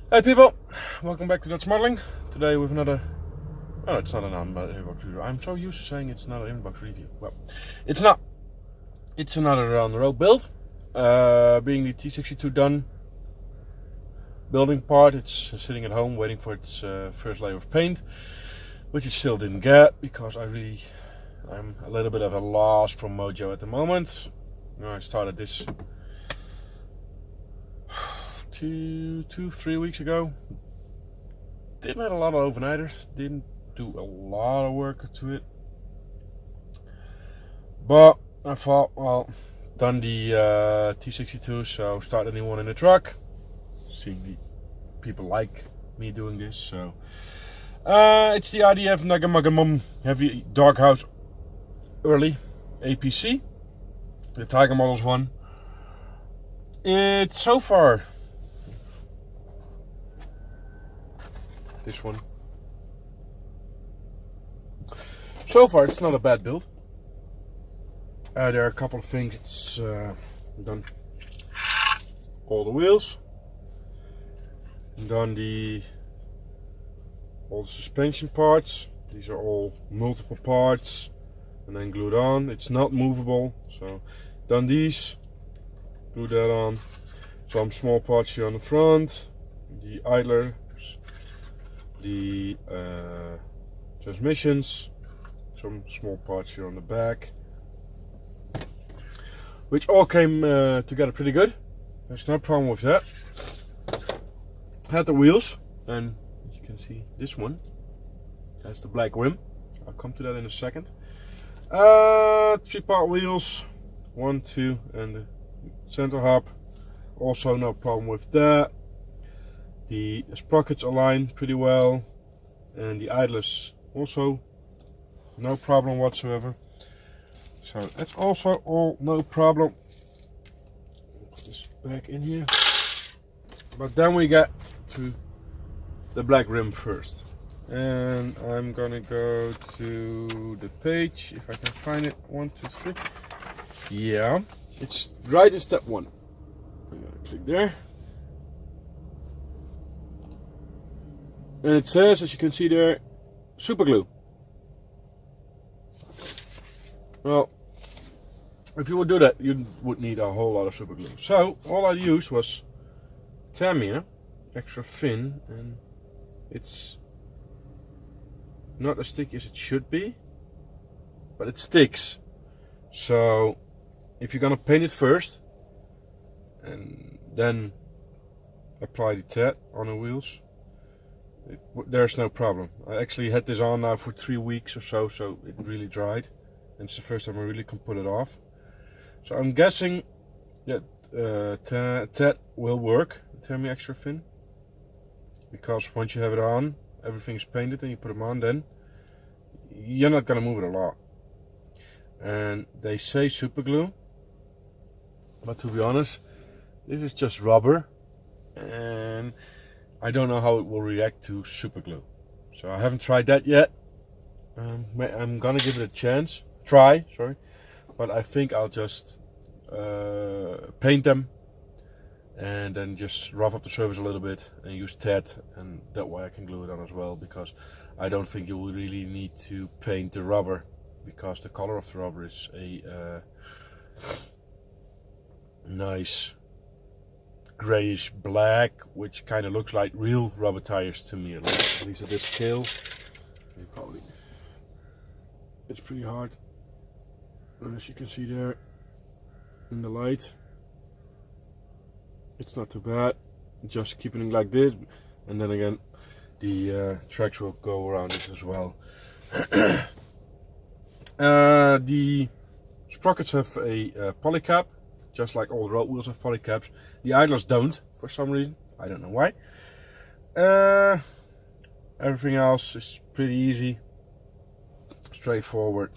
Hey people, welcome back to Dutch Modeling. Today with another, oh, it's not an inbox review. I'm so used to saying it's not an inbox review. Well, it's not. It's another on the road build. Being the T62 done building part, it's sitting at home waiting for its first layer of paint, which it still didn't get because I'm a little bit of a loss from Mojo at the moment. I started this 3 weeks ago. Didn't have a lot of overnighters, didn't do a lot of work to it, but I thought, well, done the T62, so start a new one in the truck. Seeing the people like me doing this, so it's the IDF Nagamogamum Heavy Doghouse Early APC, the Tiger Models one. It's so far this one. So far, it's not a bad build. There are a couple of things. It's done all the wheels, done all the suspension parts. These are all multiple parts, and then glued on. It's not movable, so done these. Glue that on. Some small parts here on the front, the idler, the transmissions, some small parts here on the back, which all came together pretty good. There's no problem with that. Had the wheels, and as you can see, this one has the black rim. I'll come to that in a second. 3-part wheels, 1, 2, and the center hub. Also no problem with that. The sprockets align pretty well, and the idlers also no problem whatsoever. So that's also all no problem. Put this back in here. But then we get to the black rim first, and I'm gonna go to the page if I can find it. 1, 2, 3. Yeah, it's right in step 1. I'm gonna click there. And it says, as you can see there, super glue. Well, if you would do that, you would need a whole lot of super glue. So all I used was Tamiya, extra thin, and it's not as sticky as it should be, but it sticks. So if you're gonna paint it first, and then apply the tat on the wheels, there's no problem. I actually had this on now for 3 weeks or so, so it really dried. And it's the first time I really can put it off. So I'm guessing that tat will work, Tamiya extra thin. Because once you have it on, everything is painted, and you put them on, then you're not gonna move it a lot. And they say super glue, but to be honest, this is just rubber, and I don't know how it will react to super glue. So I haven't tried that yet. I'm gonna give it a chance. But I think I'll just paint them and then just rough up the surface a little bit and use tat, and that way I can glue it on as well, because I don't think you will really need to paint the rubber, because the color of the rubber is a nice grayish black, which kind of looks like real rubber tires to me, at least at this scale. It's pretty hard, as you can see there in the light. It's not too bad, just keeping it like this, and then again the tracks will go around it as well. The sprockets have a poly cap, just like all road wheels have poly caps. The idlers don't, for some reason. I don't know why. Everything else is pretty easy, straightforward.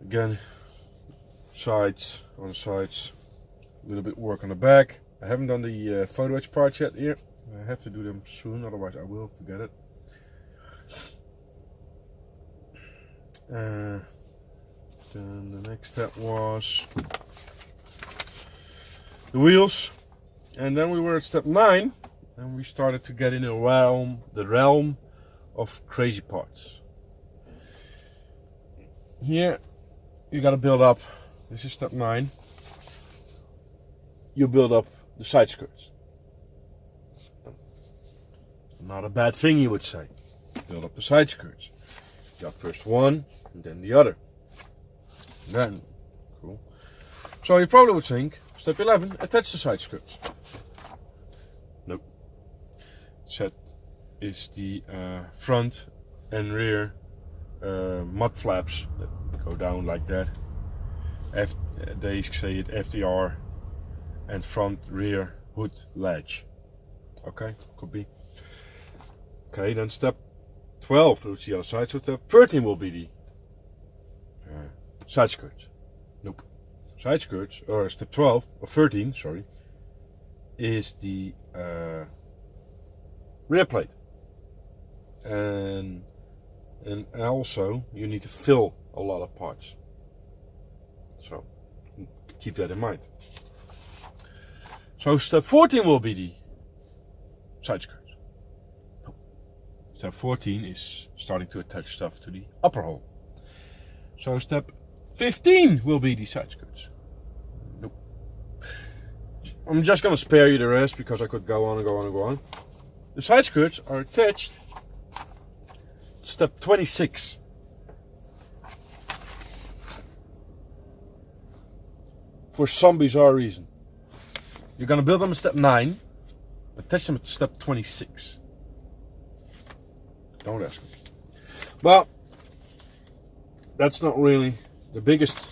Again, on the sides, a little bit work on the back. I haven't done the photo etch parts yet here. I have to do them soon, otherwise I will forget it. Then the next step was the wheels. And then we were at step 9, and we started to get in the realm of crazy parts. Here, you gotta build up. This is step 9. You build up the side skirts. Not a bad thing, you would say. Build up the side skirts. You got first one, and then the other. And then, cool. So you probably would think, step 11, attach the side skirts. Nope. Set is the front and rear mud flaps that go down like that. They say it FDR and front rear hood ledge. Okay, could be. Okay, then step 12 is the other side. So step 13 will be the side skirts. Nope. Side skirts, or step 12 or 13, sorry, is the rear plate. And also you need to fill a lot of parts. So keep that in mind. So step 14 will be the side skirts. Step 14 is starting to attach stuff to the upper hull. So step 15 will be the side skirts. Nope. I'm just gonna spare you the rest because I could go on and go on and go on. The side skirts are attached. Step 26. For some bizarre reason. You're gonna build them at step 9, attach them at step 26. Don't ask me. Well, that's not really the biggest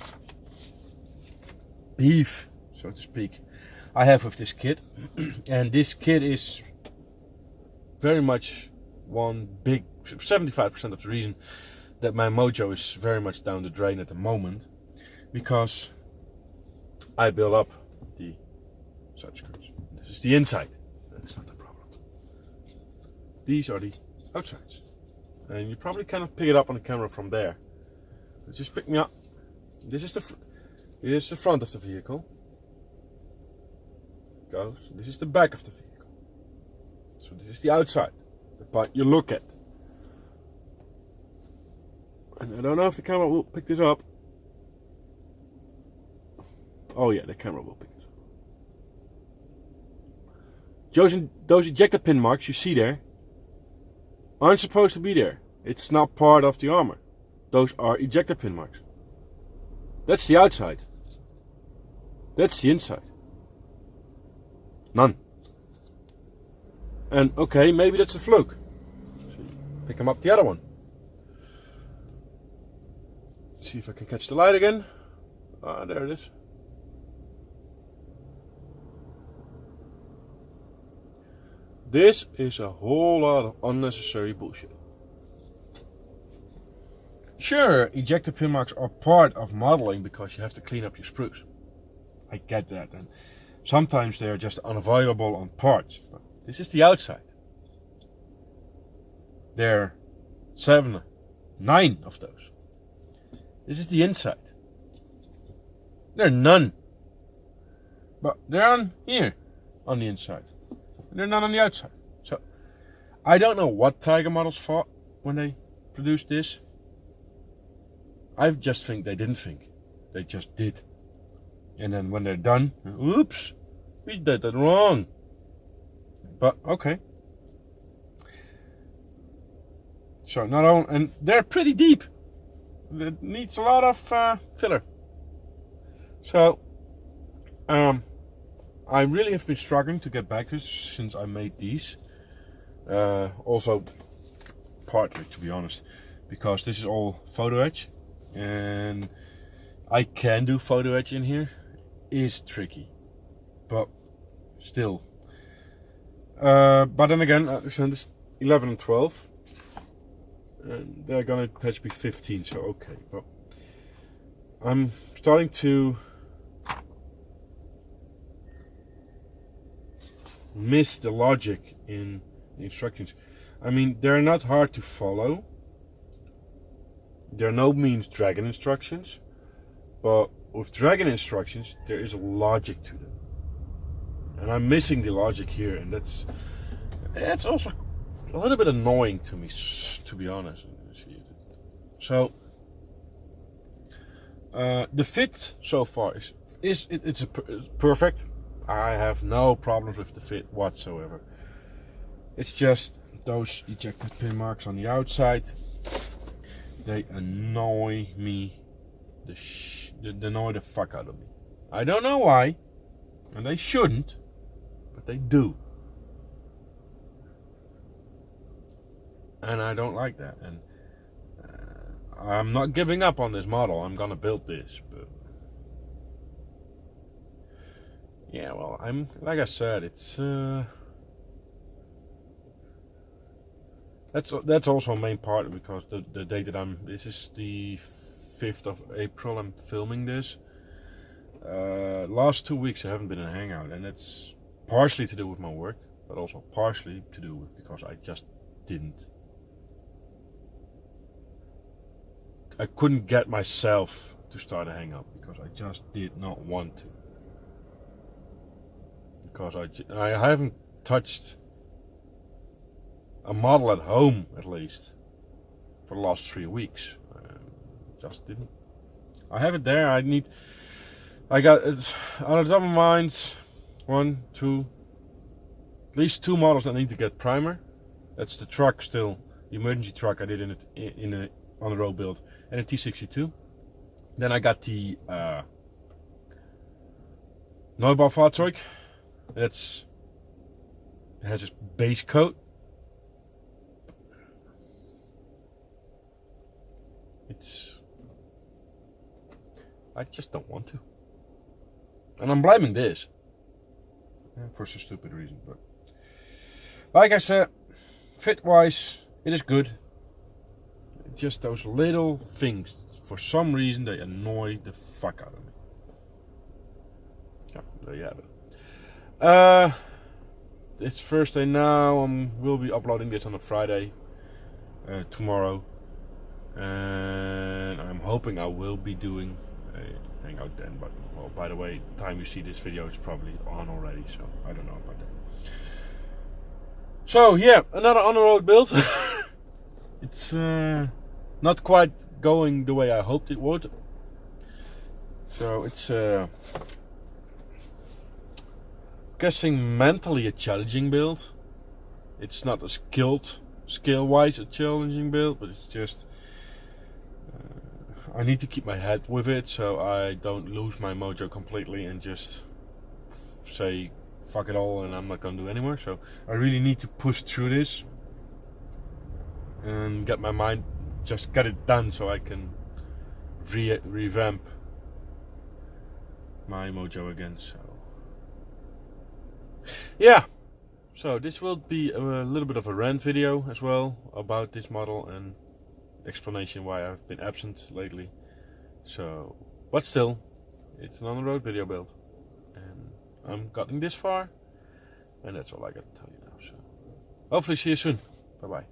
beef, so to speak, I have with this kit. And this kit is very much one big 75% of the reason that my mojo is very much down the drain at the moment, because I build up the side skirts. This is the inside. That's not the problem. These are the outsides. And you probably cannot pick it up on the camera from there. But just pick me up. This is the front of the vehicle. Goes. This is the back of the vehicle. So this is the outside, the part you look at. And I don't know if the camera will pick this up. Oh yeah, the camera will pick this up. Those ejector pin marks you see there aren't supposed to be there. It's not part of the armor. Those are ejector pin marks. That's the outside. That's the inside. None. And okay, maybe that's a fluke. So pick them up the other one. See if I can catch the light again. Ah, there it is. This is a whole lot of unnecessary bullshit. Sure, ejector pin marks are part of modeling because you have to clean up your sprues. I get that, and sometimes they are just unavoidable on parts. But this is the outside. There are 7, 9 of those. This is the inside. There are none. But they're on here, on the inside. And they're not on the outside. So, I don't know what Tiger models thought when they produced this. I just think they didn't think. They just did. And then when they're done, oops, we did that wrong. But, okay. So, not only, and they're pretty deep. It needs a lot of filler. So, I really have been struggling to get back to this since I made these. Also, partly, to be honest, because this is all photo etch, and I can do photo etch in here. Is tricky, but still. But then again, this 11 and 12, and they're gonna attach me 15. So okay, but I'm starting to miss the logic in the instructions. I mean, they're not hard to follow. They're no means dragon instructions, but with dragon instructions, there is a logic to them. and I'm missing the logic here, and it's also a little bit annoying to me, to be honest. So the fit so far is perfect. I have no problems with the fit whatsoever. It's just those ejected pin marks on the outside. They annoy me. They annoy the fuck out of me. I don't know why, and they shouldn't, but they do. And I don't like that. And I'm not giving up on this model. I'm gonna build this, but yeah, well, I'm like I said, it's that's also a main part, because the date that this is the 5th of April. I'm filming this. Last 2 weeks I haven't been in a hangout, and it's partially to do with my work, but also partially to do with because I just didn't. I couldn't get myself to start a hangout because I just did not want to. Because I haven't touched a model at home, at least, for the last 3 weeks. Just didn't. I have it there. I got it on the top of my mind. 1, 2, at least 2 models that need to get primer. That's the truck still, the emergency truck I did in a on the road build, and a T62. Then I got the Neubaufahrzeug. It has this base coat. I just don't want to. And I'm blaming this. For some stupid reason. But like I said, fit-wise, it is good. Just those little things, for some reason, they annoy the fuck out of me. Yeah, there you have it. It's Thursday now. We'll be uploading this on a Friday, tomorrow. And I'm hoping I will be doing a hangout then. But, well, by the way, the time you see this video is probably on already. So, I don't know about that. So, yeah, another on-the-road build. It's not quite going the way I hoped it would. So it's guessing mentally a challenging build. It's not a skill-wise a challenging build, but it's just I need to keep my head with it so I don't lose my mojo completely and just say fuck it all and I'm not gonna do anymore. So I really need to push through this and get my mind, just get it done so I can revamp my mojo again. So yeah, so this will be a little bit of a rant video as well about this model and explanation why I've been absent lately. So, but still, it's an on-the-road video build and I'm getting this far, and that's all I got to tell you now. So hopefully see you soon. Bye bye.